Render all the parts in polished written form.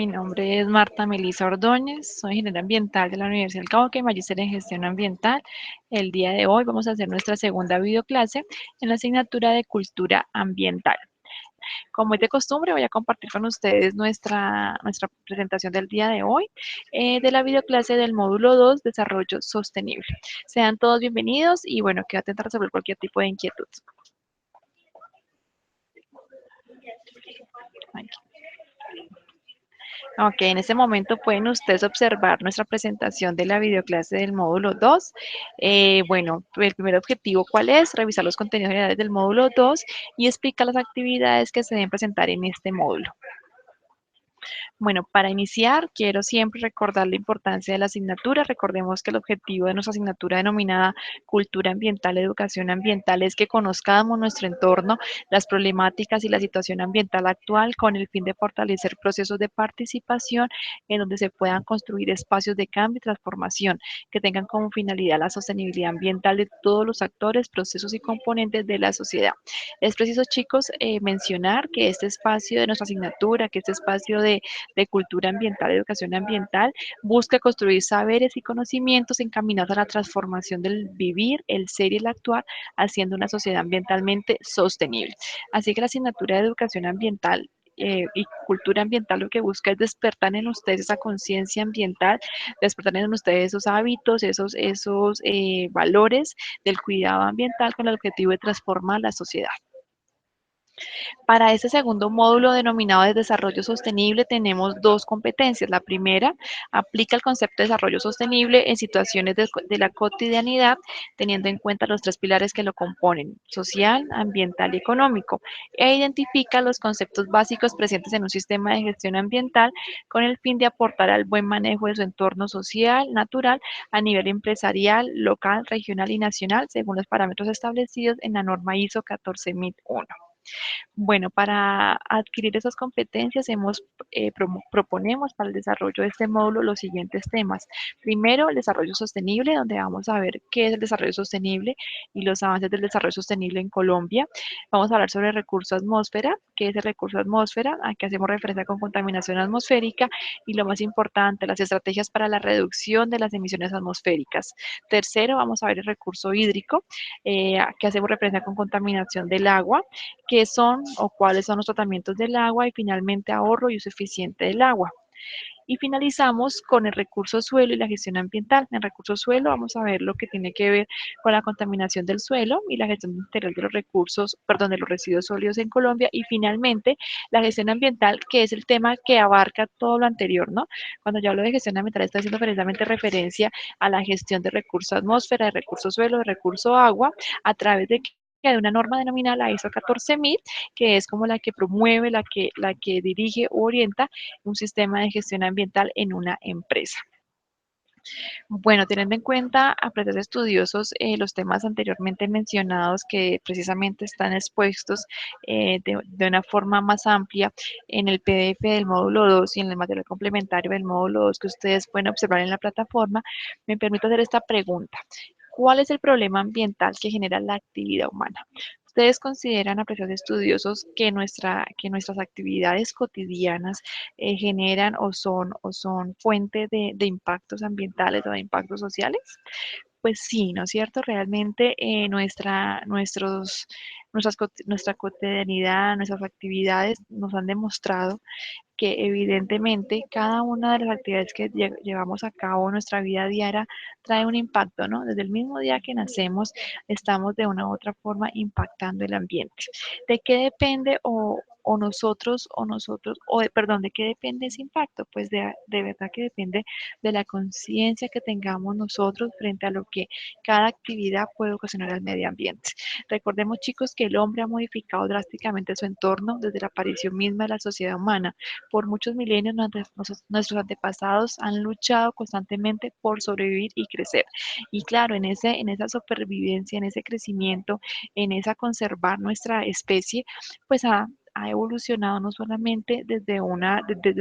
Mi nombre es Marta Melisa Ordóñez, soy ingeniera ambiental de la Universidad del Cauca y magíster en gestión ambiental. El día de hoy vamos a hacer nuestra segunda videoclase en la asignatura de cultura ambiental. Como es de costumbre, voy a compartir con ustedes nuestra presentación del día de hoy de la videoclase del módulo 2, Desarrollo Sostenible. Sean todos bienvenidos y bueno, quedo atenta a resolver cualquier tipo de inquietud. Aquí. Ok, en este momento pueden ustedes observar nuestra presentación de la videoclase del módulo 2. Bueno, el primer objetivo, ¿cuál es? Revisar los contenidos generales del módulo 2 y explicar las actividades que se deben presentar en este módulo. Bueno, para iniciar, quiero siempre recordar la importancia de la asignatura. Recordemos que el objetivo de nuestra asignatura denominada Cultura Ambiental, Educación Ambiental es que conozcamos nuestro entorno, las problemáticas y la situación ambiental actual con el fin de fortalecer procesos de participación en donde se puedan construir espacios de cambio y transformación que tengan como finalidad la sostenibilidad ambiental de todos los actores, procesos y componentes de la sociedad. Es preciso, chicos, mencionar que este espacio de nuestra asignatura, que este espacio de cultura ambiental, educación ambiental, busca construir saberes y conocimientos encaminados a la transformación del vivir, el ser y el actuar, haciendo una sociedad ambientalmente sostenible. Así que la asignatura de educación ambiental y cultura ambiental lo que busca es despertar en ustedes esa conciencia ambiental, despertar en ustedes esos hábitos, esos valores del cuidado ambiental con el objetivo de transformar la sociedad. Para este segundo módulo denominado de desarrollo sostenible tenemos dos competencias. La primera, aplica el concepto de desarrollo sostenible en situaciones de la cotidianidad, teniendo en cuenta los tres pilares que lo componen, social, ambiental y económico, e identifica los conceptos básicos presentes en un sistema de gestión ambiental con el fin de aportar al buen manejo de su entorno social, natural, a nivel empresarial, local, regional y nacional, según los parámetros establecidos en la norma ISO 14001. Bueno, para adquirir esas competencias proponemos para el desarrollo de este módulo los siguientes temas. Primero, el desarrollo sostenible, donde vamos a ver qué es el desarrollo sostenible y los avances del desarrollo sostenible en Colombia. Vamos a hablar sobre el recurso atmósfera, qué es el recurso atmósfera, a qué hacemos referencia con contaminación atmosférica y lo más importante, las estrategias para la reducción de las emisiones atmosféricas. Tercero, vamos a ver el recurso hídrico, a qué hacemos referencia con contaminación del agua, qué son o cuáles son los tratamientos del agua y finalmente ahorro y uso eficiente del agua. Y finalizamos con el recurso suelo y la gestión ambiental. En el recurso suelo vamos a ver lo que tiene que ver con la contaminación del suelo y la gestión integral de los recursos, perdón, de los residuos sólidos en Colombia. Y finalmente la gestión ambiental, que es el tema que abarca todo lo anterior, ¿no? Cuando yo hablo de gestión ambiental, estoy haciendo precisamente referencia a la gestión de recursos atmósfera, de recursos suelo, de recurso agua, a través de una norma denominada la ISO 14000, que es como la que promueve, la que dirige o orienta un sistema de gestión ambiental en una empresa. Bueno, teniendo en cuenta, a de estudiosos, los temas anteriormente mencionados que precisamente están expuestos de una forma más amplia en el PDF del módulo 2 y en el material complementario del módulo 2 que ustedes pueden observar en la plataforma, me permito hacer esta pregunta. ¿Cuál es el problema ambiental que genera la actividad humana? ¿Ustedes consideran, apreciados estudiosos, que nuestras actividades cotidianas generan o son fuente de impactos ambientales o de impactos sociales? Pues sí, ¿no es cierto? Realmente nuestra cotidianidad, nuestras actividades nos han demostrado que evidentemente cada una de las actividades que llevamos a cabo en nuestra vida diaria trae un impacto, ¿no? Desde el mismo día que nacemos, estamos de una u otra forma impactando el ambiente. ¿De qué depende perdón, de qué depende ese impacto? Pues de verdad que depende de la conciencia que tengamos nosotros frente a lo que cada actividad puede ocasionar al medio ambiente. Recordemos, chicos, que el hombre ha modificado drásticamente su entorno desde la aparición misma de la sociedad humana. Por muchos milenios nuestros antepasados han luchado constantemente por sobrevivir y crecer. Y claro, en esa supervivencia, en ese crecimiento, en esa conservar nuestra especie, pues ha evolucionado no solamente desde un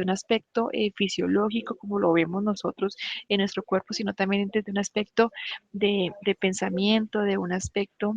aspecto fisiológico, como lo vemos nosotros en nuestro cuerpo, sino también desde un aspecto de pensamiento, de un aspecto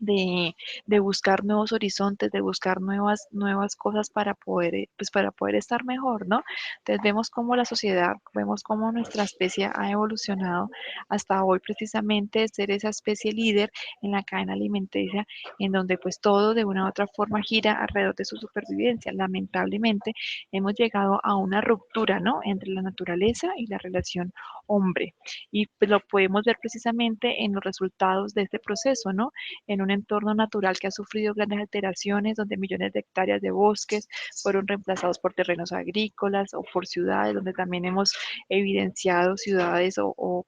de buscar nuevos horizontes, de buscar nuevas cosas para poder, pues para poder estar mejor, ¿no? Entonces vemos cómo la sociedad, vemos cómo nuestra especie ha evolucionado hasta hoy precisamente de ser esa especie líder en la cadena alimenticia, en donde pues todo de una u otra forma gira alrededor de su supervivencia. Lamentablemente hemos llegado a una ruptura, ¿no? Entre la naturaleza y la relación hombre. Y pues, lo podemos ver precisamente en los resultados de este proceso, ¿no? En un entorno natural que ha sufrido grandes alteraciones, donde millones de hectáreas de bosques fueron reemplazados por terrenos agrícolas o por ciudades, donde también hemos evidenciado ciudades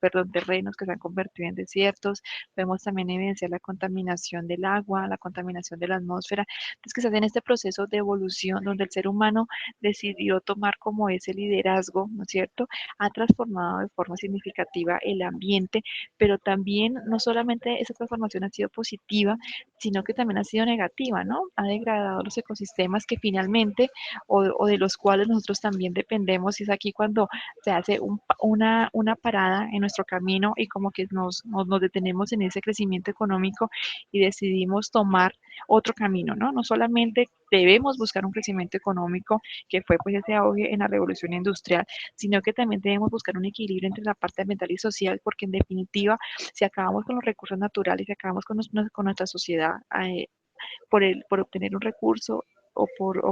perdón, terrenos que se han convertido en desiertos. Podemos también evidenciar la contaminación del agua, la contaminación de la atmósfera. Entonces, que se hace en este proceso de evolución, donde el ser humano decidió tomar como ese liderazgo, ¿no es cierto? Ha transformado de forma significativa el ambiente, pero también no solamente esa transformación ha sido positiva, sino que también ha sido negativa, ¿no? Ha degradado los ecosistemas que finalmente, o de los cuales nosotros también dependemos, y es aquí cuando se hace una parada en nuestro camino y como que nos detenemos en ese crecimiento económico y decidimos tomar otro camino, ¿no? No solamente debemos buscar un crecimiento económico, que fue pues ese auge en la revolución industrial, sino que también debemos buscar un equilibrio entre la parte ambiental y social, porque en definitiva, si acabamos con los recursos naturales, si acabamos con nuestra sociedad por obtener un recurso o por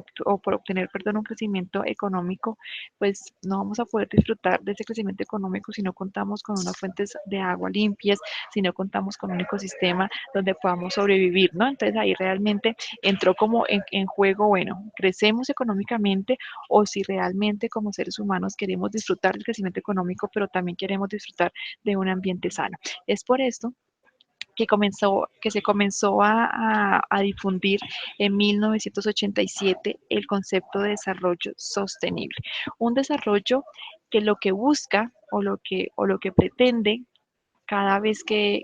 obtener, perdón, un crecimiento económico, pues no vamos a poder disfrutar de ese crecimiento económico si no contamos con unas fuentes de agua limpias, si no contamos con un ecosistema donde podamos sobrevivir, ¿no? Entonces ahí realmente entró como en juego, bueno, crecemos económicamente o si realmente como seres humanos queremos disfrutar del crecimiento económico, pero también queremos disfrutar de un ambiente sano. Es por esto que se comenzó a difundir en 1987 el concepto de desarrollo sostenible. Un desarrollo que lo que busca o lo que pretende cada vez que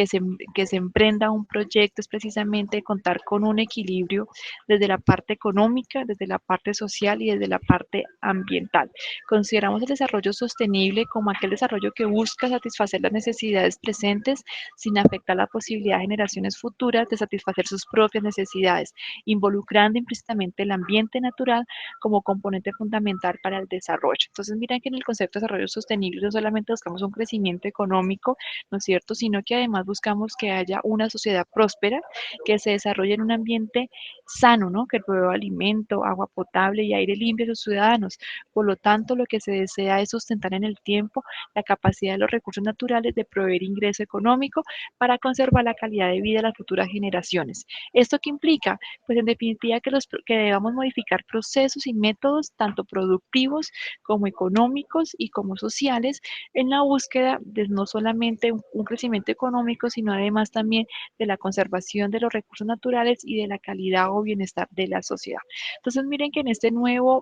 se emprenda un proyecto es precisamente contar con un equilibrio desde la parte económica, desde la parte social y desde la parte ambiental. Consideramos el desarrollo sostenible como aquel desarrollo que busca satisfacer las necesidades presentes sin afectar la posibilidad de generaciones futuras de satisfacer sus propias necesidades, involucrando implícitamente el ambiente natural como componente fundamental para el desarrollo. Entonces, miren que en el concepto de desarrollo sostenible no solamente buscamos un crecimiento económico, ¿no es cierto?, sino que además buscamos que haya una sociedad próspera, que se desarrolle en un ambiente sano, ¿no? Que provea alimento, agua potable y aire limpio a sus ciudadanos. Por lo tanto, lo que se desea es sustentar en el tiempo la capacidad de los recursos naturales de proveer ingreso económico para conservar la calidad de vida de las futuras generaciones. ¿Esto qué implica? Pues en definitiva que debamos modificar procesos y métodos tanto productivos como económicos y como sociales en la búsqueda de no solamente un crecimiento económico, sino además también de la conservación de los recursos naturales y de la calidad o bienestar de la sociedad. Entonces, miren que en esta nueva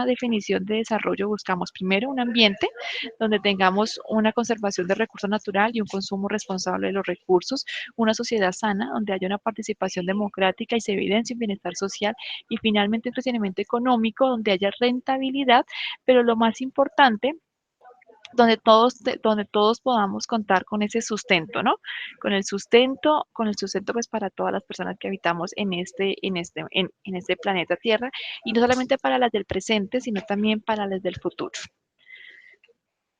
definición de desarrollo buscamos primero un ambiente donde tengamos una conservación del recurso natural y un consumo responsable de los recursos, una sociedad sana donde haya una participación democrática y se evidencie un bienestar social y finalmente un crecimiento económico donde haya rentabilidad, pero lo más importante donde todos podamos contar con ese sustento, ¿no? Con el sustento pues para todas las personas que habitamos en este planeta Tierra, y no solamente para las del presente, sino también para las del futuro.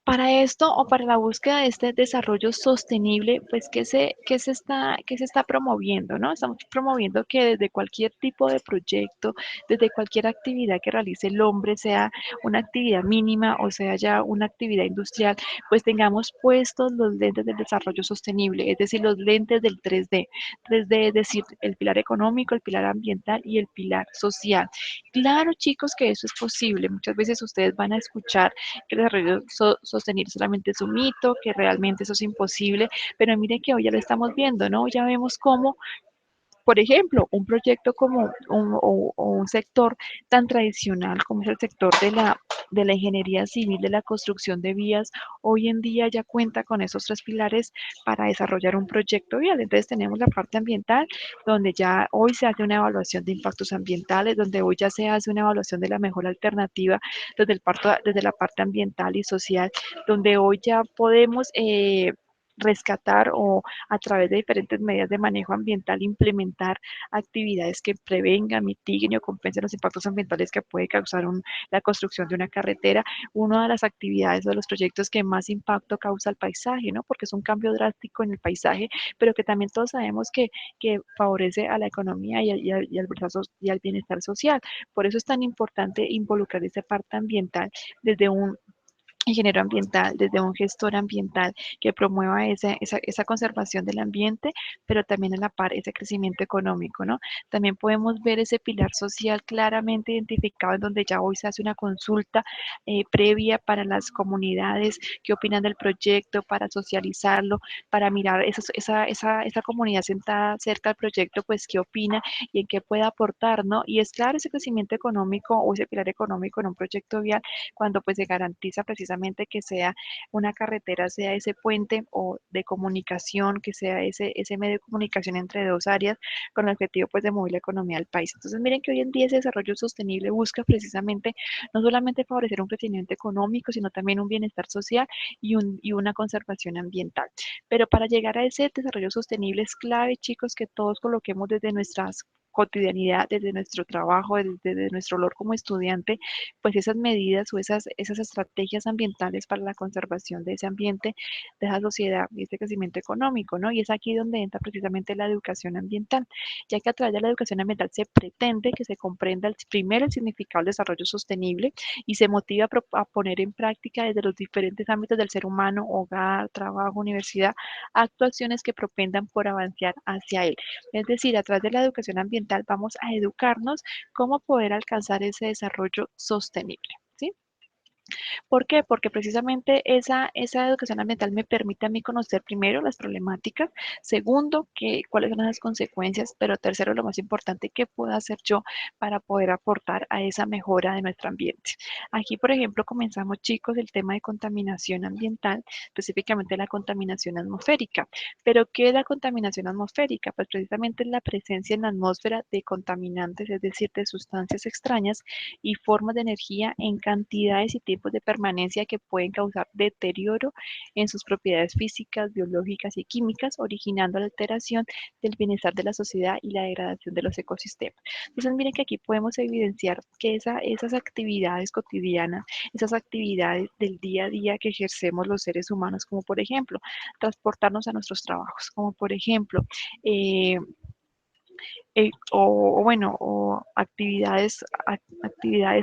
Para esto o para la búsqueda de este desarrollo sostenible, pues, qué se está promoviendo, no? Estamos promoviendo que desde cualquier tipo de proyecto, desde cualquier actividad que realice el hombre, sea una actividad mínima o sea ya una actividad industrial, pues tengamos puestos los lentes del desarrollo sostenible, es decir, los lentes del 3D. 3D es decir, el pilar económico, el pilar ambiental y el pilar social. Claro, chicos, que eso es posible. Muchas veces ustedes van a escuchar que el desarrollo sostenible solamente es un mito, que realmente eso es imposible, pero mire que hoy ya lo estamos viendo, ¿no? Ya vemos cómo, por ejemplo, un proyecto como o un sector tan tradicional como es el sector de la ingeniería civil, de la construcción de vías, hoy en día ya cuenta con esos tres pilares para desarrollar un proyecto vial. Entonces tenemos la parte ambiental, donde ya hoy se hace una evaluación de impactos ambientales, donde hoy ya se hace una evaluación de la mejor alternativa desde la parte ambiental y social, donde hoy ya podemos rescatar o a través de diferentes medidas de manejo ambiental implementar actividades que prevengan, mitiguen o compensen los impactos ambientales que puede causar la construcción de una carretera. Una de las actividades o de los proyectos que más impacto causa al paisaje, ¿no? Porque es un cambio drástico en el paisaje, pero que también todos sabemos que favorece a la economía y al bienestar social. Por eso es tan importante involucrar esa parte ambiental desde un ingeniero ambiental, desde un gestor ambiental que promueva esa conservación del ambiente, pero también a la par ese crecimiento económico, ¿no? También podemos ver ese pilar social claramente identificado en donde ya hoy se hace una consulta previa para las comunidades, qué opinan del proyecto, para socializarlo, para mirar esa comunidad sentada cerca del proyecto, pues qué opina y en qué puede aportar, ¿no? Y es claro ese crecimiento económico o ese pilar económico en un proyecto vial cuando pues se garantiza precisamente que sea una carretera, sea ese puente o de comunicación, que sea ese medio de comunicación entre dos áreas con el objetivo pues de mover la economía del país. Entonces miren que hoy en día ese desarrollo sostenible busca precisamente no solamente favorecer un crecimiento económico, sino también un bienestar social y una conservación ambiental. Pero para llegar a ese desarrollo sostenible es clave, chicos, que todos coloquemos desde nuestras cotidianidad, desde nuestro trabajo, desde nuestro rol como estudiante, pues esas medidas o esas estrategias ambientales para la conservación de ese ambiente, de esa sociedad y ese crecimiento económico, ¿no? Y es aquí donde entra precisamente la educación ambiental, ya que a través de la educación ambiental se pretende que se comprenda primero el significado del desarrollo sostenible y se motiva a poner en práctica desde los diferentes ámbitos del ser humano, hogar, trabajo, universidad, actuaciones que propendan por avanzar hacia él. Es decir, a través de la educación ambiental vamos a educarnos cómo poder alcanzar ese desarrollo sostenible. ¿Sí? ¿Por qué? Porque precisamente esa educación ambiental me permite a mí conocer primero las problemáticas, segundo, cuáles son las consecuencias, pero tercero, lo más importante, qué puedo hacer yo para poder aportar a esa mejora de nuestro ambiente. Aquí, por ejemplo, comenzamos, chicos, el tema de contaminación ambiental, específicamente la contaminación atmosférica. ¿Pero qué es la contaminación atmosférica? Pues precisamente la presencia en la atmósfera de contaminantes, es decir, de sustancias extrañas y formas de energía en cantidades y tiempos de permanencia que pueden causar deterioro en sus propiedades físicas, biológicas y químicas, originando la alteración del bienestar de la sociedad y la degradación de los ecosistemas. Entonces, miren que aquí podemos evidenciar que esas actividades cotidianas, esas actividades del día a día que ejercemos los seres humanos, como por ejemplo, transportarnos a nuestros trabajos, como por ejemplo, eh, o actividades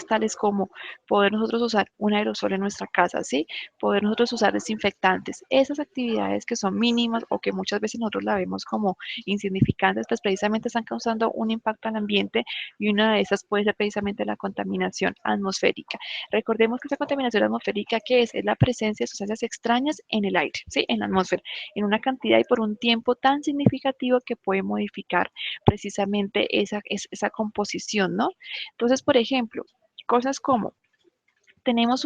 tales como poder nosotros usar un aerosol en nuestra casa, ¿sí? Poder nosotros usar desinfectantes. Esas actividades que son mínimas o que muchas veces nosotros la vemos como insignificantes, pues precisamente están causando un impacto al ambiente y una de esas puede ser precisamente la contaminación atmosférica. Recordemos que esa contaminación atmosférica, ¿qué es? Es la presencia de sustancias extrañas en el aire, ¿sí? En la atmósfera, en una cantidad y por un tiempo tan significativo que puede modificar precisamente esa composición, ¿no? Entonces, por ejemplo, cosas como tenemos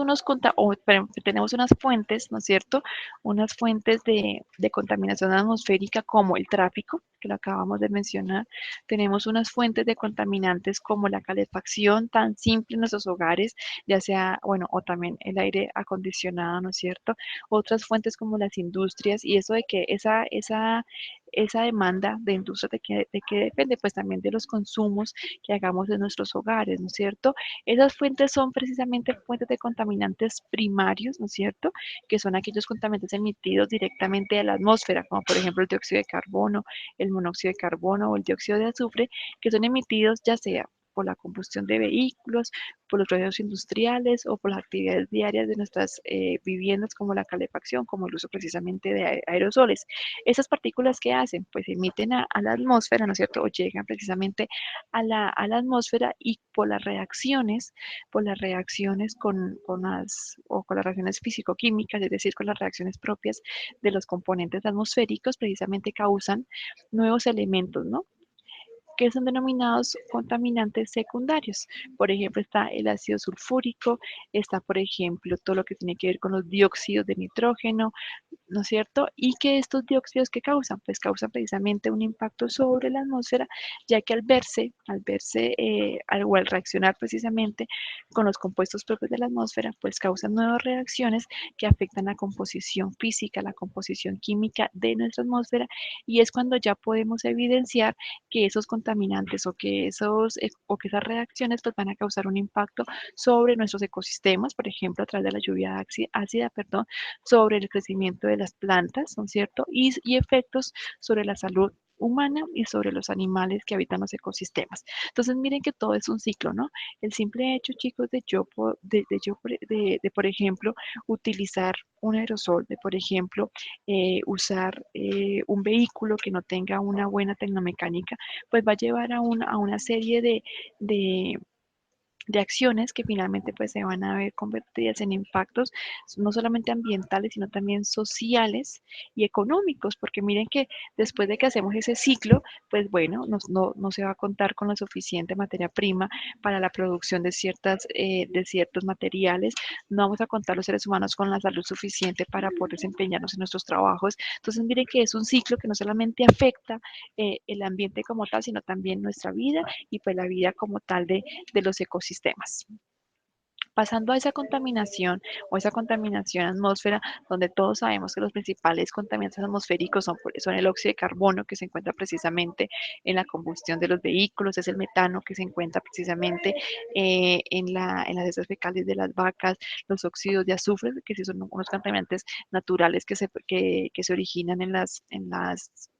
tenemos unas fuentes, ¿no es cierto? Unas fuentes de contaminación atmosférica como el tráfico, que lo acabamos de mencionar. Tenemos unas fuentes de contaminantes como la calefacción tan simple en nuestros hogares, ya sea, bueno, o también el aire acondicionado, ¿no es cierto? Otras fuentes como las industrias y eso de que esa demanda de industria de qué depende, pues también de los consumos que hagamos en nuestros hogares, ¿no es cierto? Esas fuentes son precisamente fuentes de contaminantes primarios, ¿no es cierto? Que son aquellos contaminantes emitidos directamente a la atmósfera, como por ejemplo el dióxido de carbono, el monóxido de carbono o el dióxido de azufre, que son emitidos ya sea por la combustión de vehículos, por los procesos industriales o por las actividades diarias de nuestras viviendas como la calefacción, como el uso precisamente de aerosoles. Esas partículas que hacen, pues emiten a la atmósfera, ¿no es cierto? O llegan precisamente a la atmósfera y por las reacciones con las reacciones físico-químicas, es decir, con las reacciones propias de los componentes atmosféricos, precisamente causan nuevos elementos, ¿no? que son denominados contaminantes secundarios. Por ejemplo, está el ácido sulfúrico, está, por ejemplo, todo lo que tiene que ver con los dióxidos de nitrógeno, ¿no es cierto? Y que estos dióxidos que causan, pues causan precisamente un impacto sobre la atmósfera, ya que o al reaccionar precisamente con los compuestos propios de la atmósfera, pues causan nuevas reacciones que afectan la composición física, la composición química de nuestra atmósfera, y es cuando ya podemos evidenciar que esos contaminantes o que esas reacciones pues, van a causar un impacto sobre nuestros ecosistemas, por ejemplo, a través de la lluvia ácida, perdón, sobre el crecimiento de las plantas, ¿no es cierto? Y efectos sobre la salud humana y sobre los animales que habitan los ecosistemas. Entonces, miren que todo es un ciclo, ¿no? El simple hecho, chicos, de por ejemplo, utilizar un aerosol, de, por ejemplo, usar un vehículo que no tenga una buena tecnomecánica, pues va a llevar a una serie de de acciones que finalmente pues se van a ver convertidas en impactos no solamente ambientales, sino también sociales y económicos, porque miren que después de que hacemos ese ciclo, pues bueno, no se va a contar con la suficiente materia prima para la producción de ciertos materiales, no vamos a contar los seres humanos con la salud suficiente para poder desempeñarnos en nuestros trabajos. Entonces miren que es un ciclo que no solamente afecta el ambiente como tal, sino también nuestra vida y pues la vida como tal de los ecosistemas. Pasando a esa contaminación o esa contaminación atmósfera, donde todos sabemos que los principales contaminantes atmosféricos son el óxido de carbono, que se encuentra precisamente en la combustión de los vehículos, es el metano, que se encuentra precisamente en las heces fecales de las vacas, los óxidos de azufre, que sí son unos contaminantes naturales que se originan en las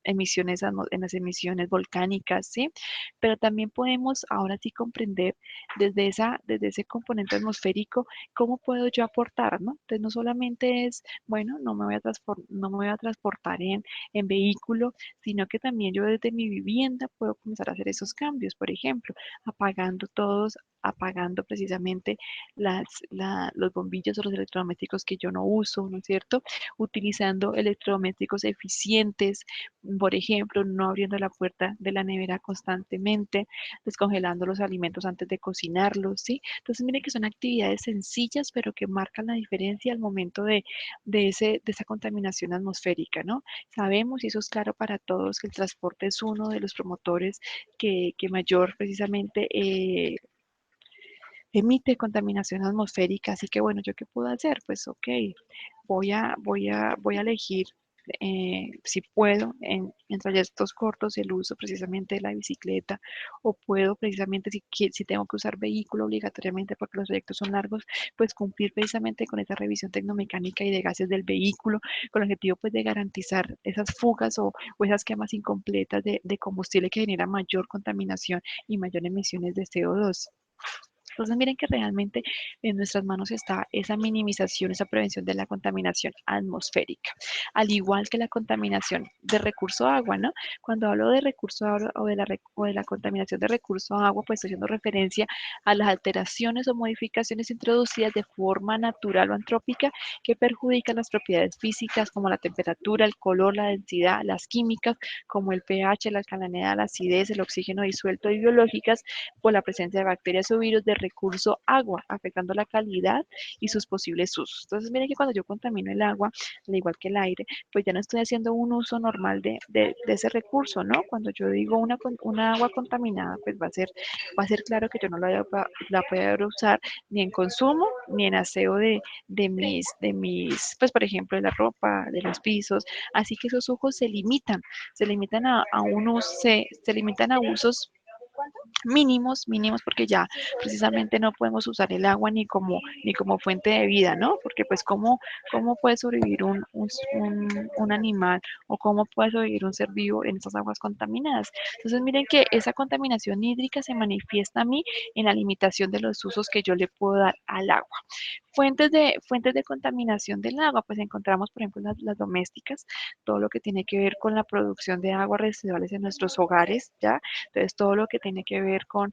en las emisiones volcánicas, ¿sí? Pero también podemos ahora sí comprender desde ese componente atmosférico, ¿cómo puedo yo aportar, no? Entonces, no solamente es, bueno, no me voy a transportar en vehículo, sino que también yo desde mi vivienda puedo comenzar a hacer esos cambios, por ejemplo, apagando precisamente los bombillos o los electrodomésticos que yo no uso, ¿no es cierto? Utilizando electrodomésticos eficientes, por ejemplo, no abriendo la puerta de la nevera constantemente, descongelando los alimentos antes de cocinarlos, ¿sí? Entonces, miren que son actividades sencillas, pero que marcan la diferencia al momento de esa contaminación atmosférica, ¿no? Sabemos, y eso es claro para todos, que el transporte es uno de los promotores que mayor precisamente emite contaminación atmosférica. Así que bueno, ¿yo qué puedo hacer? Pues ok, voy a elegir si puedo en trayectos cortos el uso precisamente de la bicicleta, o puedo precisamente si tengo que usar vehículo obligatoriamente porque los trayectos son largos, pues cumplir precisamente con esa revisión tecnomecánica y de gases del vehículo, con el objetivo pues de garantizar esas fugas o esas quemas incompletas de combustible que genera mayor contaminación y mayor emisiones de CO2. Entonces, miren que realmente en nuestras manos está esa minimización, esa prevención de la contaminación atmosférica, al igual que la contaminación de recurso agua, ¿no? Cuando hablo de recurso agua o de la contaminación de recurso agua, pues estoy haciendo referencia a las alteraciones o modificaciones introducidas de forma natural o antrópica que perjudican las propiedades físicas como la temperatura, el color, la densidad, las químicas como el pH, la alcalinidad, la acidez, el oxígeno disuelto y biológicas por la presencia de bacterias o virus de recurso agua, afectando la calidad y sus posibles usos. Entonces, miren que cuando yo contamino el agua, al igual que el aire, pues ya no estoy haciendo un uso normal de ese recurso, ¿no? Cuando yo digo una agua contaminada, pues va a ser claro que yo no la puedo usar ni en consumo, ni en aseo pues por ejemplo, de la ropa, de los pisos. Así que esos ojos se limitan a unos, se limitan a usos mínimos, porque ya precisamente no podemos usar el agua ni como fuente de vida, ¿no? Porque pues cómo puede sobrevivir un animal o cómo puede sobrevivir un ser vivo en esas aguas contaminadas. Entonces miren que esa contaminación hídrica se manifiesta a mí en la limitación de los usos que yo le puedo dar al agua. Fuentes de contaminación del agua, pues encontramos, por ejemplo, las domésticas, todo lo que tiene que ver con la producción de aguas residuales en nuestros hogares, ¿ya? Entonces, todo lo que tiene que ver con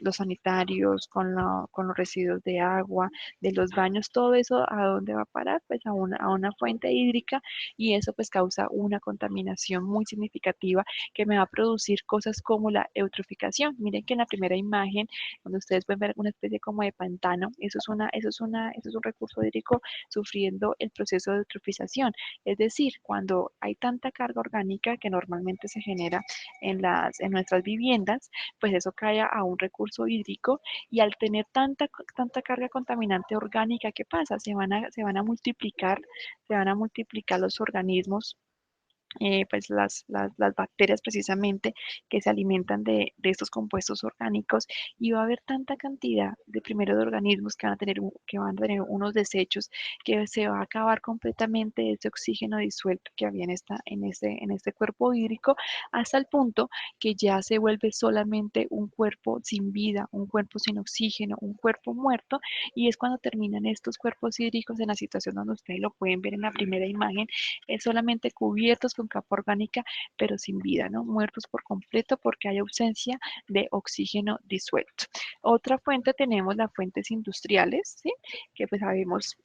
los sanitarios, con los residuos de agua, de los baños, todo eso, ¿a dónde va a parar? Pues a una fuente hídrica, y eso pues causa una contaminación muy significativa que me va a producir cosas como la eutroficación. Miren que en la primera imagen, donde ustedes pueden ver una especie como de pantano, eso es un recurso hídrico sufriendo el proceso de eutrofización. Es decir, cuando hay tanta carga orgánica que normalmente se genera en nuestras viviendas, pues eso cae a un recurso hídrico, y al tener tanta carga contaminante orgánica, ¿qué pasa? Se van a multiplicar los organismos, pues las bacterias precisamente que se alimentan de estos compuestos orgánicos, y va a haber tanta cantidad de primero de organismos que van a tener, que van a tener unos desechos, que se va a acabar completamente ese oxígeno disuelto que había en este cuerpo hídrico, hasta el punto que ya se vuelve solamente un cuerpo sin vida, un cuerpo sin oxígeno, un cuerpo muerto, y es cuando terminan estos cuerpos hídricos en la situación donde ustedes lo pueden ver en la primera imagen, solamente cubiertos con capa orgánica, pero sin vida, ¿no? Muertos por completo porque hay ausencia de oxígeno disuelto. Otra fuente tenemos las fuentes industriales, ¿sí? Que pues sabemos,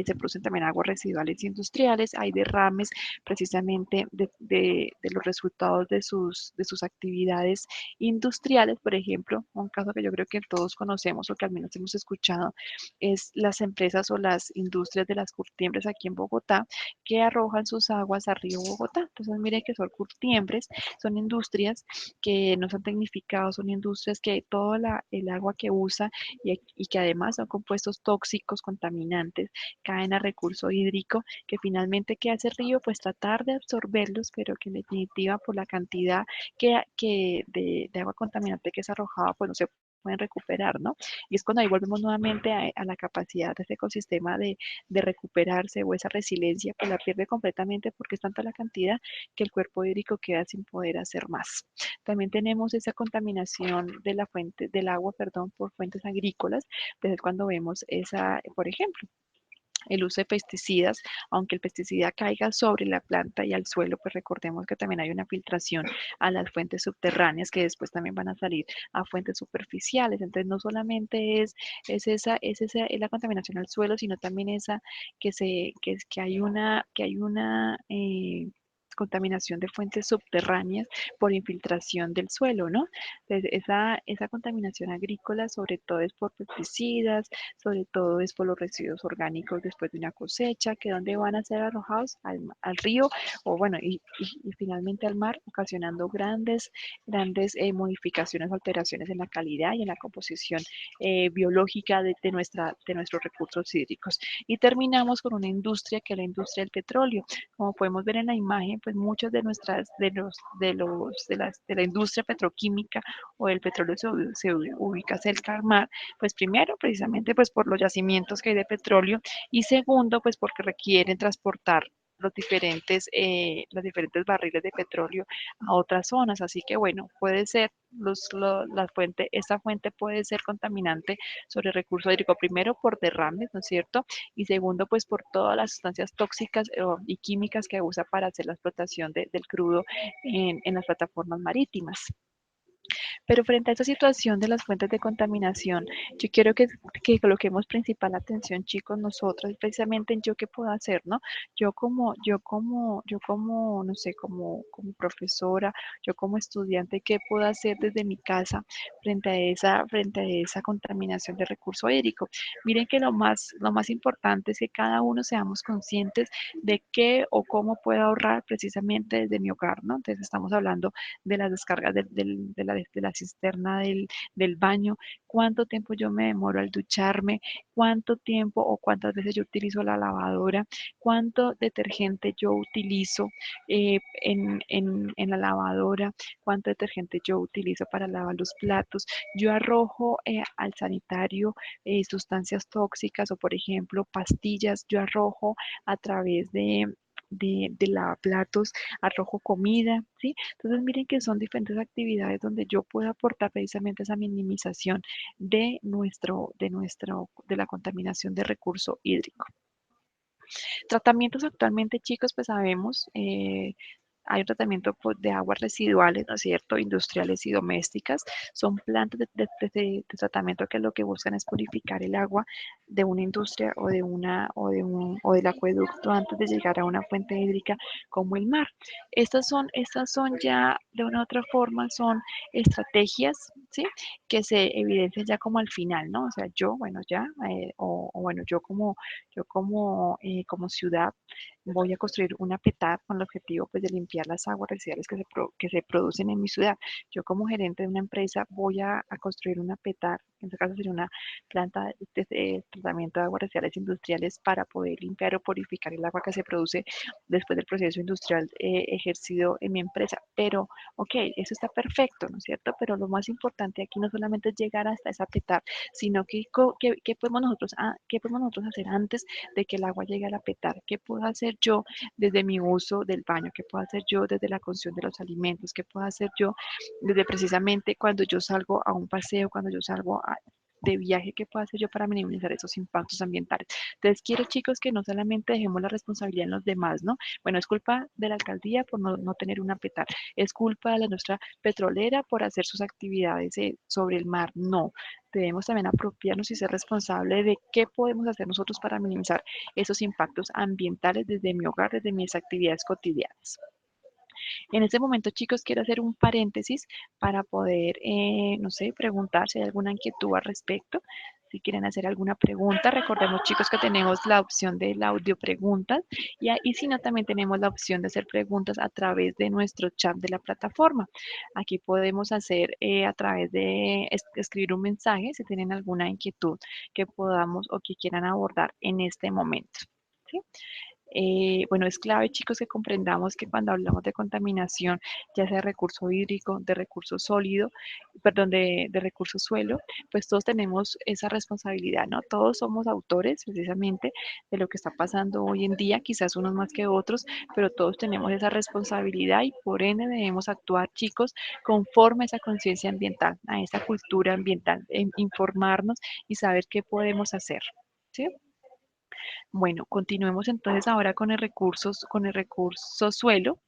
se producen también aguas residuales industriales, hay derrames precisamente de los resultados de sus actividades industriales. Por ejemplo, un caso que yo creo que todos conocemos o que al menos hemos escuchado es las empresas o las industrias de las curtiembres aquí en Bogotá, que arrojan sus aguas a Río Bogotá. Entonces, miren que son curtiembres, son industrias que no son tecnificados, son industrias que todo el agua que usa, y que además son compuestos tóxicos, contaminantes, caen a recurso hídrico, que finalmente, ¿qué hace Río? Pues tratar de absorberlos, pero que en definitiva por la cantidad de agua contaminante que es arrojada, pues no se pueden recuperar, ¿no? Y es cuando ahí volvemos nuevamente a la capacidad de este ecosistema de recuperarse, o esa resiliencia, pues la pierde completamente porque es tanta la cantidad que el cuerpo hídrico queda sin poder hacer más. También tenemos esa contaminación de la fuente, del agua, perdón, por fuentes agrícolas, pues es cuando vemos esa, por ejemplo, el uso de pesticidas, aunque el pesticida caiga sobre la planta y al suelo, pues recordemos que también hay una filtración a las fuentes subterráneas que después también van a salir a fuentes superficiales. Entonces, no solamente es la contaminación al suelo, sino también esa que hay una contaminación de fuentes subterráneas por infiltración del suelo, ¿no? Entonces, esa contaminación agrícola sobre todo es por pesticidas, sobre todo es por los residuos orgánicos después de una cosecha, que donde van a ser arrojados al río, o bueno, y finalmente al mar, ocasionando grandes modificaciones, alteraciones en la calidad y en la composición biológica de nuestros recursos hídricos. Y terminamos con una industria que es la industria del petróleo. Como podemos ver en la imagen, pues muchas de nuestras, de la industria petroquímica o del petróleo se ubica cerca al mar, pues primero, precisamente pues por los yacimientos que hay de petróleo, y segundo, pues porque requieren transportar los diferentes barriles de petróleo a otras zonas. Así que bueno, puede ser la fuente, esta fuente puede ser contaminante sobre el recurso hídrico, primero por derrames, ¿no es cierto? Y segundo, pues por todas las sustancias tóxicas y químicas que usa para hacer la explotación del crudo en las plataformas marítimas. Pero frente a esta situación de las fuentes de contaminación, yo quiero que coloquemos principal atención, chicos, nosotros, precisamente en yo qué puedo hacer, ¿no? No sé, como profesora, yo como estudiante, ¿qué puedo hacer desde mi casa frente a esa contaminación de recurso hídrico? Miren que lo más importante es que cada uno seamos conscientes de qué o cómo puedo ahorrar precisamente desde mi hogar, ¿no? Entonces estamos hablando de las descargas de la cisterna del baño, cuánto tiempo yo me demoro al ducharme, cuánto tiempo o cuántas veces yo utilizo la lavadora, cuánto detergente yo utilizo en la lavadora, cuánto detergente yo utilizo para lavar los platos. Yo arrojo al sanitario sustancias tóxicas, o por ejemplo pastillas, yo arrojo a través de lavaplatos, arrojo comida, ¿sí? Entonces miren que son diferentes actividades donde yo puedo aportar precisamente esa minimización de la contaminación de recurso hídrico. Tratamientos actualmente, chicos, pues sabemos, hay un tratamiento de aguas residuales, ¿no es cierto?, industriales y domésticas. Son plantas de tratamiento que lo que buscan es purificar el agua de una industria o del acueducto antes de llegar a una fuente hídrica como el mar. Estas son ya, de una u otra forma, son estrategias, ¿sí?, que se evidencian ya como al final, ¿no? O sea, yo, bueno, ya, bueno, como ciudad, voy a construir una PETAR con el objetivo, pues, de limpiar las aguas residuales que se producen en mi ciudad. Yo, como gerente de una empresa, voy a construir una PETAR, en este caso sería una planta de tratamiento de aguas residuales industriales para poder limpiar o purificar el agua que se produce después del proceso industrial ejercido en mi empresa. Pero, ok, eso está perfecto, ¿no es cierto? Pero lo más importante aquí no solamente es llegar hasta esa PETAR, sino qué podemos qué podemos nosotros hacer antes de que el agua llegue a la PETAR. ¿Qué puedo hacer yo desde mi uso del baño? ¿Qué puedo hacer yo desde la cocción de los alimentos? ¿Qué puedo hacer yo desde precisamente cuando yo salgo a un paseo, cuando yo salgo de viaje? ¿Qué puedo hacer yo para minimizar esos impactos ambientales? Entonces, quiero, chicos, que no solamente dejemos la responsabilidad en los demás, ¿no? Bueno, es culpa de la alcaldía por no tener una PETAR, es culpa de la nuestra petrolera por hacer sus actividades sobre el mar. No, debemos también apropiarnos y ser responsables de qué podemos hacer nosotros para minimizar esos impactos ambientales desde mi hogar, desde mis actividades cotidianas. En este momento, chicos, quiero hacer un paréntesis para poder, no sé, preguntar si hay alguna inquietud al respecto. Si quieren hacer alguna pregunta, recordemos, chicos, que tenemos la opción del audio preguntas y si no, también tenemos la opción de hacer preguntas a través de nuestro chat de la plataforma. Aquí podemos hacer a través de escribir un mensaje si tienen alguna inquietud que podamos o que quieran abordar en este momento. ¿Sí? Bueno, es clave, chicos, que comprendamos que cuando hablamos de contaminación, ya sea de recurso hídrico, de recurso sólido, perdón, de recurso suelo, pues todos tenemos esa responsabilidad, ¿no? Todos somos autores precisamente de lo que está pasando hoy en día, quizás unos más que otros, pero todos tenemos esa responsabilidad y por ende debemos actuar, chicos, conforme a esa conciencia ambiental, a esa cultura ambiental, en informarnos y saber qué podemos hacer, ¿sí? Bueno, continuemos entonces ahora con el recurso suelo.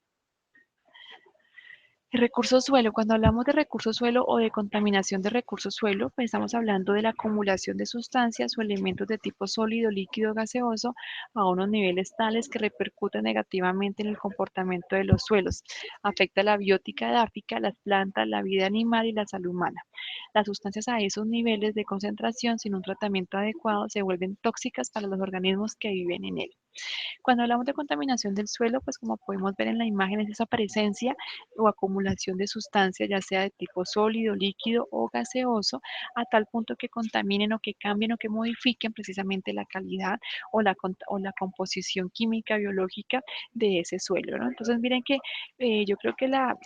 El recurso suelo, cuando hablamos de recurso suelo o de contaminación de recurso suelo, pues estamos hablando de la acumulación de sustancias o elementos de tipo sólido, líquido, gaseoso a unos niveles tales que repercuten negativamente en el comportamiento de los suelos. Afecta la biótica edáfica, las plantas, la vida animal y la salud humana. Las sustancias a esos niveles de concentración sin un tratamiento adecuado se vuelven tóxicas para los organismos que viven en él. Cuando hablamos de contaminación del suelo, pues como podemos ver en la imagen, es esa presencia o acumulación de sustancias, ya sea de tipo sólido, líquido o gaseoso, a tal punto que contaminen o que cambien o que modifiquen precisamente la calidad o la composición química, biológica de ese suelo, ¿no? Entonces, miren que yo creo que la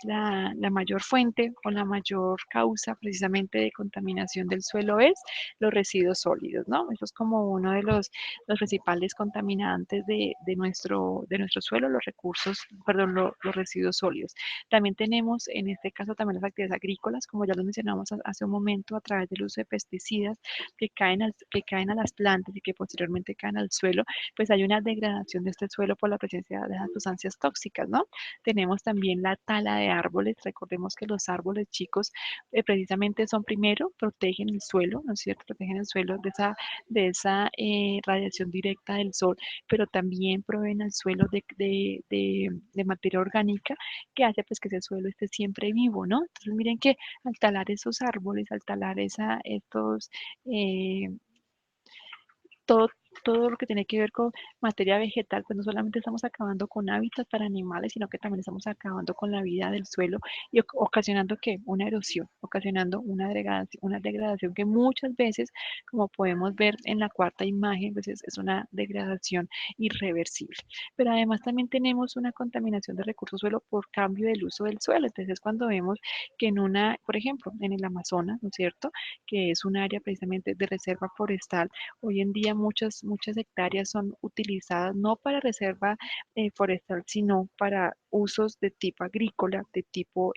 mayor fuente o la mayor causa precisamente de contaminación del suelo es los residuos sólidos, ¿no? Eso es como uno de los principales contaminantes de nuestro suelo, los recursos, perdón, los residuos sólidos. También tenemos, en este caso, también las actividades agrícolas, como ya lo mencionamos hace un momento, a través del uso de pesticidas que caen a las plantas y que posteriormente caen al suelo, pues hay una degradación de este suelo por la presencia de las sustancias tóxicas, ¿no? Tenemos también la tala de árboles. Recordemos que los árboles, chicos, precisamente son primero, protegen el suelo, ¿no es cierto? Protegen el suelo de esa radiación directa del sol, pero también proveen al suelo de materia orgánica que hace pues que ese suelo esté siempre vivo, ¿no? Entonces miren que al talar esos árboles, al talar eh, todo, todo lo que tiene que ver con materia vegetal, pues no solamente estamos acabando con hábitats para animales, sino que también estamos acabando con la vida del suelo y ocasionando ¿qué? Una erosión, ocasionando una degradación que muchas veces, como podemos ver en la cuarta imagen, pues es una degradación irreversible. Pero además también tenemos una contaminación de recursos suelo por cambio del uso del suelo. Entonces, cuando vemos que por ejemplo, en el Amazonas, ¿no es cierto?, que es un área precisamente de reserva forestal. Hoy en día muchas hectáreas son utilizadas no para reserva forestal, sino para usos de tipo agrícola, de tipo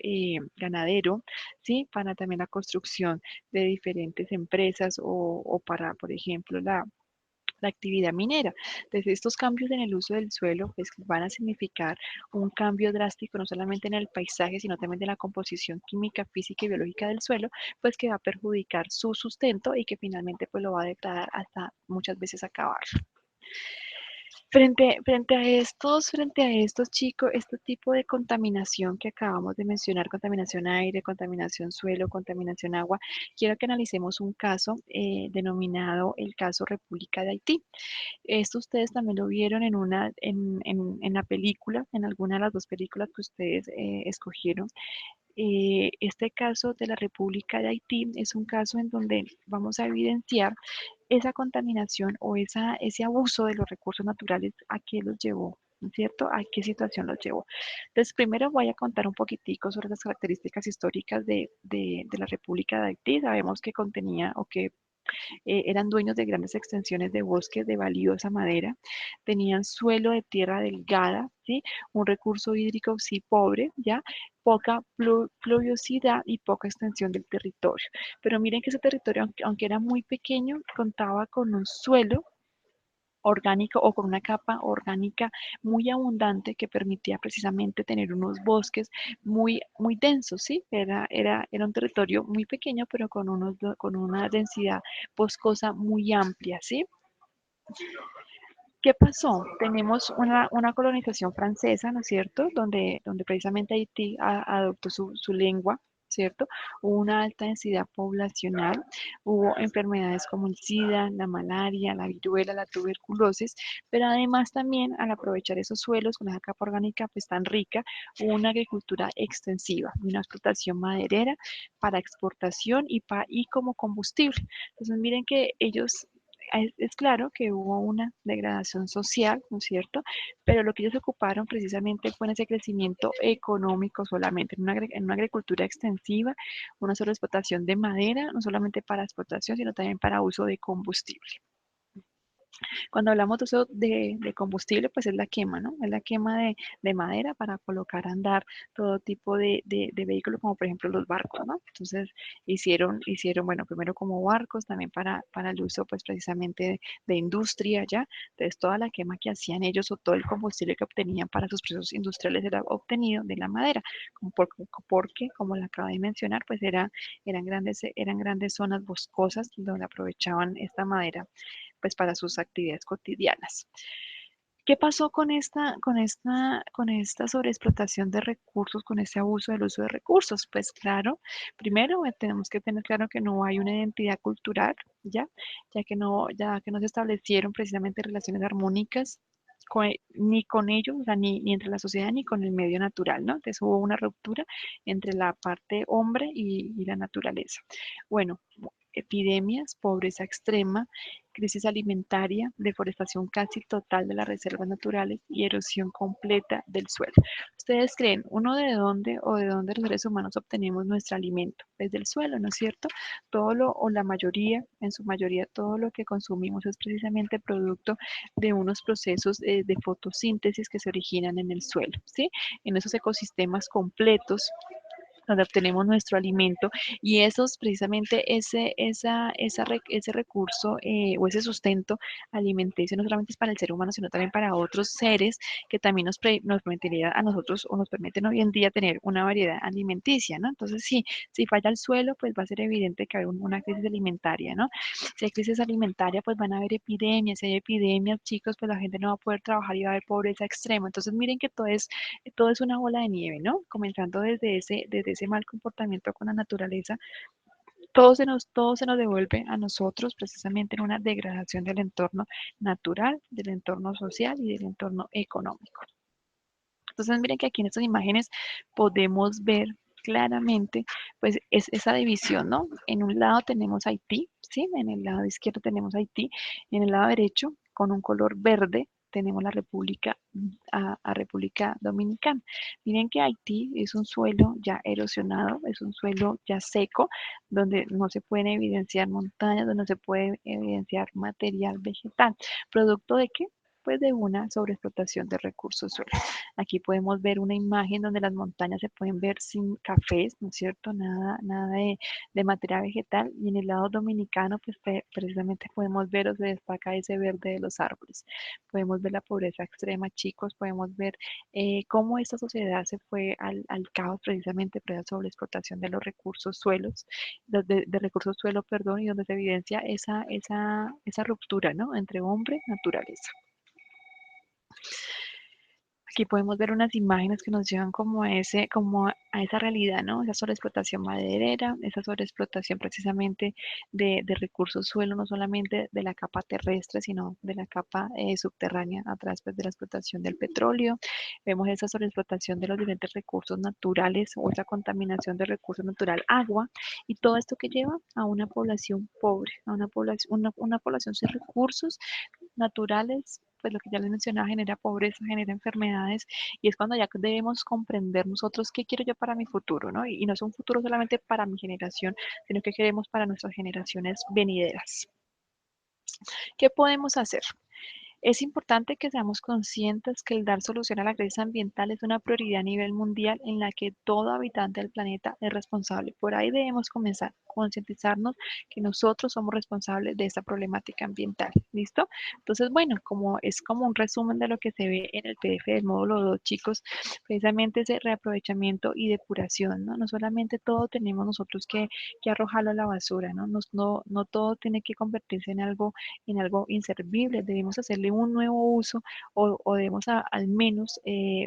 ganadero, ¿sí? Para también la construcción de diferentes empresas o para, por ejemplo, la actividad minera. Entonces, estos cambios en el uso del suelo pues, van a significar un cambio drástico no solamente en el paisaje, sino también de la composición química, física y biológica del suelo, pues que va a perjudicar su sustento y que finalmente pues lo va a degradar hasta muchas veces acabar. Frente a estos chicos, este tipo de contaminación que acabamos de mencionar, contaminación aire, contaminación suelo, contaminación agua, quiero que analicemos un caso denominado el caso República de Haití. Esto ustedes también lo vieron en la película, en alguna de las dos películas que ustedes escogieron. Este caso de la República de Haití es un caso en donde vamos a evidenciar esa contaminación o ese abuso de los recursos naturales a qué los llevó, ¿no es cierto? ¿A qué situación los llevó? Entonces, primero voy a contar un poquitico sobre las características históricas de la República de Haití. Sabemos que contenía o que eran dueños de grandes extensiones de bosques de valiosa madera, tenían suelo de tierra delgada, ¿sí? Un recurso hídrico sí pobre, ¿ya? Poca pluviosidad y poca extensión del territorio. Pero miren que ese territorio, aunque era muy pequeño, contaba con un suelo orgánico o con una capa orgánica muy abundante que permitía precisamente tener unos bosques muy densos, ¿sí? Era un territorio muy pequeño, pero con una densidad boscosa muy amplia, ¿sí? ¿Qué pasó? Tenemos una colonización francesa, ¿no es cierto? Donde precisamente Haití adoptó su lengua, ¿cierto? Hubo una alta densidad poblacional, hubo enfermedades como el SIDA, la malaria, la viruela, la tuberculosis, pero además también al aprovechar esos suelos con esa capa orgánica pues tan rica, hubo una agricultura extensiva, una explotación maderera para exportación y como combustible. Entonces miren que ellos es claro que hubo una degradación social, ¿no es cierto? Pero lo que ellos ocuparon precisamente fue en ese crecimiento económico solamente, en una agricultura extensiva, una sola explotación de madera, no solamente para explotación, sino también para uso de combustible. Cuando hablamos de uso de combustible, pues es la quema, ¿no? Es la quema de madera para colocar a andar todo tipo de vehículos, como por ejemplo los barcos, ¿no? Entonces bueno, primero como barcos, también para el uso, pues precisamente de industria, ¿ya? Entonces toda la quema que hacían ellos o todo el combustible que obtenían para sus procesos industriales era obtenido de la madera, porque, como la acabo de mencionar, pues eran grandes zonas boscosas donde aprovechaban esta madera pues para sus actividades cotidianas. ¿Qué pasó con esta sobreexplotación de recursos, con este abuso del uso de recursos? Pues claro, primero tenemos que tener claro que no hay una identidad cultural, ¿ya? Ya que no se establecieron precisamente relaciones armónicas ni con ellos, o sea, ni entre la sociedad ni con el medio natural, ¿no? Entonces hubo una ruptura entre la parte hombre y la naturaleza. Bueno, epidemias, pobreza extrema, crisis alimentaria, deforestación casi total de las reservas naturales y erosión completa del suelo. ¿Ustedes creen, uno de dónde los seres humanos obtenemos nuestro alimento? Desde el suelo, ¿no es cierto? O la mayoría, en su mayoría, todo lo que consumimos es precisamente producto de unos procesos de fotosíntesis que se originan en el suelo, ¿sí? En esos ecosistemas completos donde obtenemos nuestro alimento y esos precisamente ese recurso o ese sustento alimenticio no solamente es para el ser humano, sino también para otros seres que también nos permitiría a nosotros o nos permiten hoy en día tener una variedad alimenticia, ¿no? Entonces, si falla el suelo, pues va a ser evidente que hay una crisis alimentaria, ¿no? Si hay crisis alimentaria, pues van a haber epidemias, si hay epidemias, chicos, pues la gente no va a poder trabajar y va a haber pobreza extrema. Entonces, miren que todo es una bola de nieve, ¿no? Comenzando desde ese mal comportamiento con la naturaleza, todo se nos devuelve a nosotros precisamente en una degradación del entorno natural, del entorno social y del entorno económico. Entonces, miren que aquí en estas imágenes podemos ver claramente, pues, es esa división, ¿no? En un lado tenemos Haití, ¿sí? En el lado izquierdo tenemos Haití, en el lado derecho, con un color verde, tenemos la República, a República Dominicana. Miren que Haití es un suelo ya erosionado, es un suelo ya seco, donde no se pueden evidenciar montañas, donde no se puede evidenciar material vegetal. ¿Producto de qué? pues de una sobreexplotación de recursos suelos. Aquí podemos ver una imagen donde las montañas se pueden ver sin cafés, ¿no es cierto? Nada de materia vegetal, y en el lado dominicano pues precisamente podemos ver o se destaca ese verde de los árboles. Podemos ver la pobreza extrema, chicos, podemos ver cómo esta sociedad se fue al caos precisamente por la sobreexplotación de los recursos suelos, de recursos suelo, perdón, y donde se evidencia esa ruptura, ¿no? Entre hombre y naturaleza. Aquí podemos ver unas imágenes que nos llevan como a esa realidad, ¿no? Esa sobreexplotación maderera, esa sobreexplotación precisamente de recursos suelo, no solamente de la capa terrestre, sino de la capa subterránea a través pues, de la explotación del petróleo. Vemos esa sobreexplotación de los diferentes recursos naturales o esa contaminación de recursos natural, agua, y todo esto que lleva a una población pobre, a una población sin recursos naturales, pues lo que ya les mencionaba, genera pobreza, genera enfermedades, y es cuando ya debemos comprender nosotros qué quiero yo para mi futuro, ¿no? Y no es un futuro solamente para mi generación, sino que queremos para nuestras generaciones venideras. ¿Qué podemos hacer? Es importante que seamos conscientes que el dar solución a la crisis ambiental es una prioridad a nivel mundial en la que todo habitante del planeta es responsable. Por ahí debemos comenzar, concientizarnos que nosotros somos responsables de esta problemática ambiental. ¿Listo? Entonces, bueno, como es como un resumen de lo que se ve en el PDF del módulo 2, chicos, precisamente ese reaprovechamiento y depuración, ¿no? No solamente todo tenemos nosotros que arrojarlo a la basura, ¿no? No todo tiene que convertirse en algo inservible, debemos hacerle un nuevo uso o debemos al menos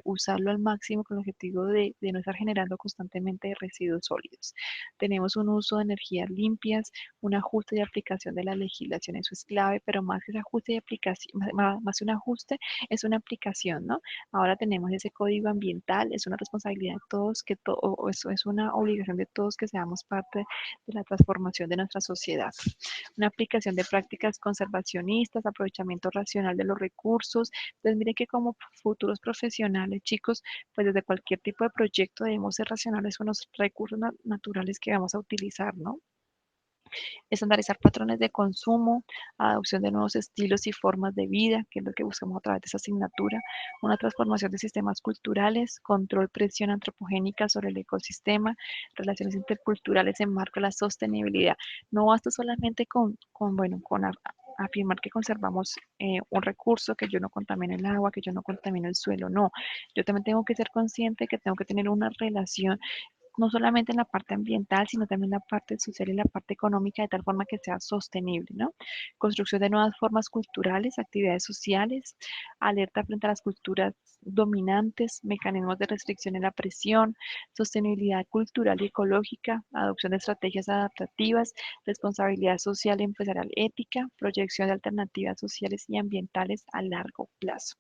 usarlo al máximo con el objetivo de no estar generando constantemente residuos sólidos. Tenemos un uso de energías limpias, un ajuste y aplicación de la legislación, eso es clave, pero más que ese ajuste y aplicación, más que un ajuste, es una aplicación, ¿no? Ahora tenemos ese código ambiental, es una responsabilidad de todos, o eso es una obligación de todos que seamos parte de la transformación de nuestra sociedad. Una aplicación de prácticas conservacionistas, aprovechamiento racional de los recursos. Entonces, miren que como futuros profesionales, chicos, pues desde cualquier tipo de proyecto debemos ser racionales con los recursos naturales que vamos a utilizar, ¿no? Estandarizar patrones de consumo, adopción de nuevos estilos y formas de vida, que es lo que buscamos a través de esa asignatura, una transformación de sistemas culturales, control, presión antropogénica sobre el ecosistema, relaciones interculturales en marco de la sostenibilidad. No basta solamente con afirmar que conservamos un recurso, que yo no contamino el agua, que yo no contamino el suelo, no. Yo también tengo que ser consciente que tengo que tener una relación no solamente en la parte ambiental, sino también en la parte social y la parte económica, de tal forma que sea sostenible, ¿no? Construcción de nuevas formas culturales, actividades sociales, alerta frente a las culturas dominantes, mecanismos de restricción en la presión, sostenibilidad cultural y ecológica, adopción de estrategias adaptativas, responsabilidad social y empresarial ética, proyección de alternativas sociales y ambientales a largo plazo.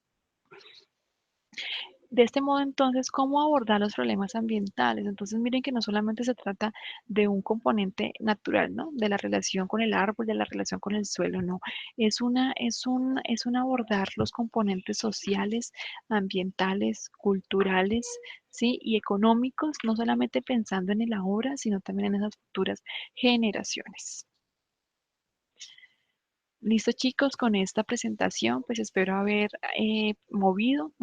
De este modo, entonces, ¿cómo abordar los problemas ambientales? Entonces, miren que no solamente se trata de un componente natural, ¿no? De la relación con el árbol, de la relación con el suelo, no. Es un abordar los componentes sociales, ambientales, culturales, ¿sí? Y económicos, no solamente pensando en el ahora, sino también en esas futuras generaciones. Listo, chicos, con esta presentación, pues espero haber movido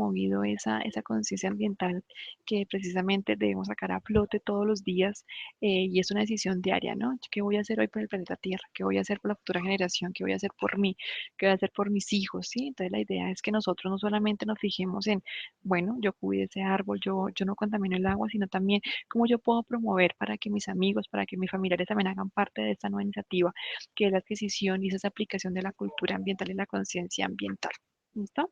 esa conciencia ambiental que precisamente debemos sacar a flote todos los días, y es una decisión diaria, ¿no? ¿Qué voy a hacer hoy por el planeta Tierra? ¿Qué voy a hacer por la futura generación? ¿Qué voy a hacer por mí? ¿Qué voy a hacer por mis hijos? ¿Sí? Entonces la idea es que nosotros no solamente nos fijemos en, bueno, yo cuide ese árbol, yo no contamino el agua, sino también cómo yo puedo promover para que mis amigos, para que mis familiares también hagan parte de esta nueva iniciativa que es la adquisición y esa aplicación de la cultura ambiental y la conciencia ambiental. ¿Listo?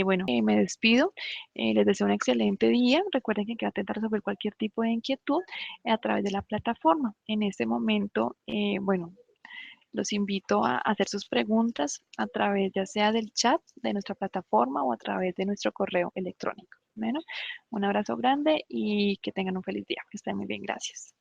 Bueno, me despido. Les deseo un excelente día. Recuerden que queda atenta a resolver cualquier tipo de inquietud a través de la plataforma. En este momento, bueno, los invito a hacer sus preguntas a través ya sea del chat de nuestra plataforma o a través de nuestro correo electrónico. Bueno, un abrazo grande y que tengan un feliz día. Que estén muy bien. Gracias.